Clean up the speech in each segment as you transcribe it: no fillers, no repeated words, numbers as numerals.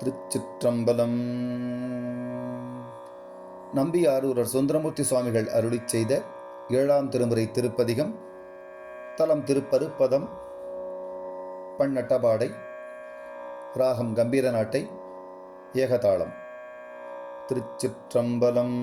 திருச்சிற்றம்பலம். நம்பியாரூரர் சுந்தரமூர்த்தி சுவாமிகள் அருளிச் செய்த 7ஆம் திருமுறை திருப்பதிகம். தலம் திருப்பருப்பதம். பண்ணட்டபாடை. ராகம் கம்பீர நாட்டை. ஏகதாளம். திருச்சிற்றம்பலம்.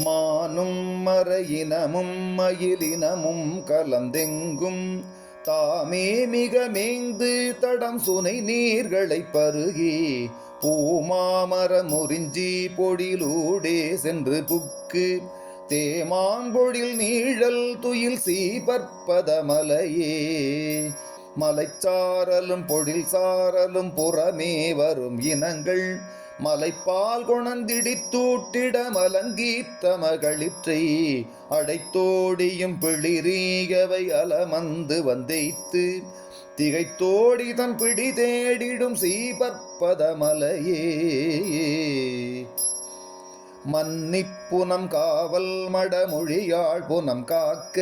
மானும் மறையினமும் மயிலினமும் கலந்தெங்கும் தாமே மிக மேய்ந்து தடம் சுனை நீர்களை பருகி பூமாமர முறிஞ்சி பொழிலூடே சென்று புக்கு தேமாம்பொழில் நீழல் துயில் சீபற்பத மலையே மலைச்சாரலும் பொழில் சாரலும் புறமே வரும் இனங்கள் மலைப்பால் கொணந்திடித்தூட்டிட மலங்கீத்தமகளிற்றை அடைத்தோடியும் பிளிரீகவை அலமந்து வந்தைத்து திகைத்தோடி தன் பிடி தேடிடும் சீபற்பத மலையே மன்னிப்புனம் காவல் மடமொழியாள் புனம் காக்க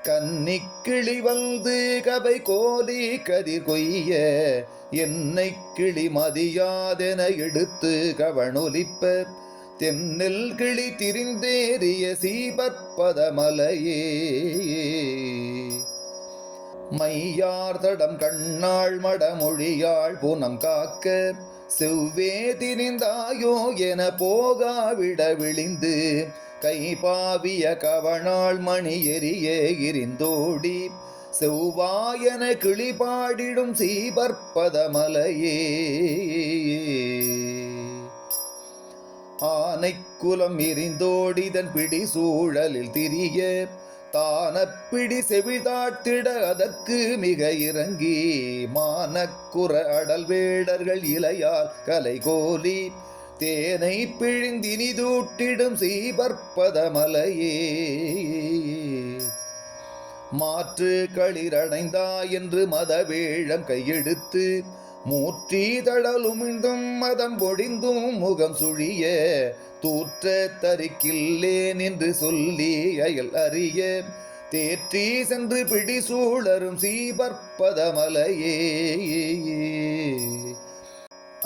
கன்னிக்கிளி வந்து கவை கோலி கதிர் கொய்ய என்னை கிளி மதியாதென எடுத்து கவனொலிப்ப தென்னெல் கிளி திரிந்தேறிய சீபற்பத மலையே மையார் தடம் கண்ணாள் மடமொழியாள் புனம் காக்க செவ்வே திரிந்தாயோ என போகாவிட விழிந்து கைபாவிய கவனாள் மணி எரிய இருந்தோடி செவ்வாயன கிளிபாடிடும் சீபற்பத மலையே ஆனைக்குலம் எரிந்தோடிதன் பிடி சூழலில் திரிய தானப்பிடி செவிதாட்டிட அதற்கு மிக இறங்கி மானக்குற அடல் வேடர்கள் இலையால் கலை கோலி தேனை பிழிந்தினிதூட்டிடும் சீபற்பத மலையே மாற்று களிரடைந்தா என்று மதவேழம் கையெடுத்து மூற்றி தடலுமிழ்ந்தும் மதம் பொடிந்தும் முகம் சுழிய தூற்ற தரிக்கில்லேன் என்று சொல்லி அயல் அறிய தேற்றி சென்று பிடி சூழரும் சீபற்பத மலையே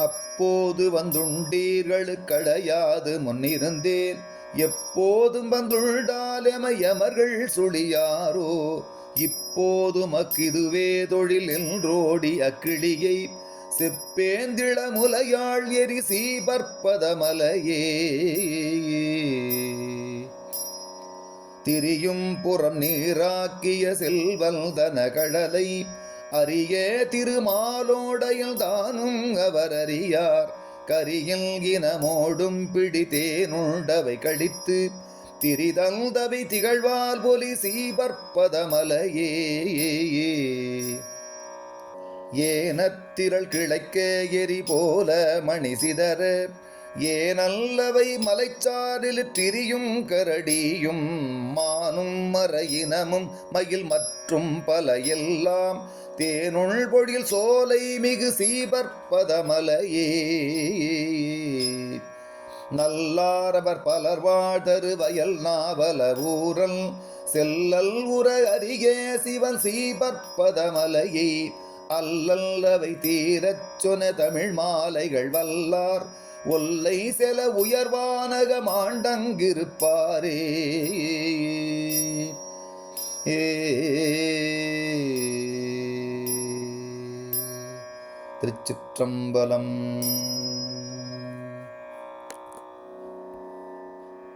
அப்போது வந்துண்டீர்களுக்கடையாது முன்னிருந்தேன் எப்போதும் வந்துள்ளால் எமையமர்கள் சுழியாரோ இப்போது மக்கிதுவே தொழில் என்றோடி அக்கிளியை செப்பேந்திள முலையாள் எரி சீபற்பத மலையே திரியும் புறம் நீராக்கிய செல்வல் தன கடலை அரிய திருமாலோடையில் தானும் அவர் அறியார் கரியில் இனமோடும் பிடித்தேனுண்டவை கழித்து திரிதந்தவை திகழ்வால் பொலி சீபற்பத மலையே ஏனத்திரள் கிளைக்க எரி போல மணி சிதற ஏனல்லவை மலைச்சாரில் திரியும் கரடியும் மானும் மறையினமும் மயில் மற்றும் பல எல்லாம் தேனுள் பொழில் சோலை மிகு சீபற்பத மலையே நல்லாரவர் பலர் வாழ்தரு வயல் நாவல ஊரல் செல்லல் உர அருகே சிவன் சீபற்பத மலையை அல்லல்லவை தீரச் சொன தமிழ் மாலைகள் வல்லார் ஒல்லை செல உயர்வானக மாண்டங்கிருப்பாரே திருச்சிற்றம்பலம்.